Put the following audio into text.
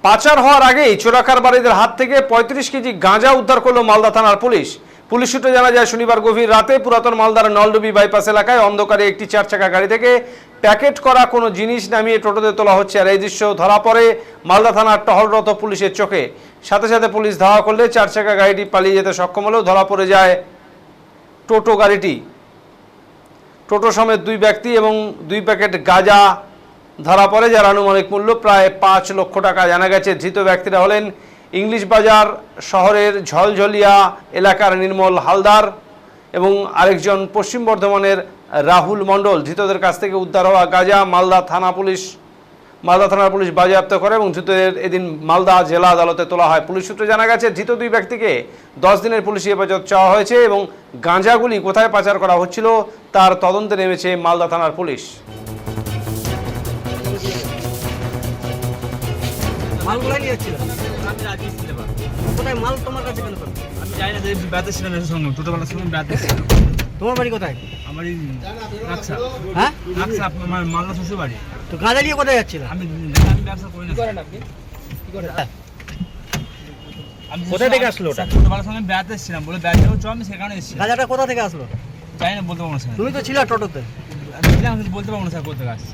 পাচার হওয়ার আগেই চোরাকারবারিদের হাত থেকে ৩৫ কেজি গাঁজা উদ্ধার করল মালদা থানার পুলিশ। পুলিশ সূত্রে জানা যায়, শনিবার গভীর রাতে পুরাতন মালদার নলডুবি বাইপাস এলাকায় অন্ধকারে একটি 4 চাকা গাড়ি থেকে প্যাকেট করা কোনো জিনিস নামিয়ে টোটোতে তোলা হচ্ছে। আর এই দৃশ্য ধরা পড়ে মালদা থানার টহলরত পুলিশের চোখে। সাথে সাথে পুলিশ ধাওয়া করলে 4 চাকা গাড়িটি পালিয়ে যেতে সক্ষম হলেও ধরা পড়ে যায় টোটো গাড়িটি। টোটো সমেত 2 ব্যক্তি এবং 2 প্যাকেট গাঁজা ধরা পড়ে, যার আনুমানিক মূল্য প্রায় 5 লক্ষ টাকা। জানা গেছে, ধৃত ব্যক্তিরা হলেন ইংলিশ বাজার শহরের ঝলঝলিয়া এলাকার নির্মল হালদার এবং আরেকজন পশ্চিম বর্ধমানের রাহুল মণ্ডল। ধৃতদের কাছ থেকে উদ্ধার হওয়া গাঁজা মালদা থানার পুলিশ বাজেয়াপ্ত করে এবং ধৃতদের এদিন মালদা জেলা আদালতে তোলা হয়। পুলিশ সূত্রে জানা গেছে, ধৃত 2 ব্যক্তিকে 10 দিনের পুলিশি হেফাজত চাওয়া হয়েছে এবং গাঁজাগুলি কোথায় পাচার করা হচ্ছিল তার তদন্তে নেমেছে মালদা থানার পুলিশ। মালগুলাই নিয়ে যাচ্ছিল। আমি রাজি ছিলাম। কোথায় মাল তোমার কাছে কেন পেলো? আমি জানি না যে ব্যাতে ছিলাম এর সঙ্গে টোটোওয়ালার সঙ্গে ব্যাতে ছিলাম। তোমার বাড়ি কোথায়? আমার এই রাকসা হ্যাঁ, আমার মালদা শ্বশুর বাড়ি। তো গাঁজা নিয়ে কোথায় যাচ্ছিল? আমি ব্যবসা করি না। কি করেন আপনি? কি করেন? আমি কোথা থেকে আসলো ওটা? টোটোওয়ালার সঙ্গে ব্যাতে ছিলাম, বলে ব্যাতে চ আমি সেখানে এসেছি। গাঁজাটা কোথা থেকে আসলো? জানি না, বলতে পারবো না স্যার। তুমি তো ছিলা টোটোতে। আমি ছিলাম, বলতে পারবো না স্যার কোথা থেকে আসছে।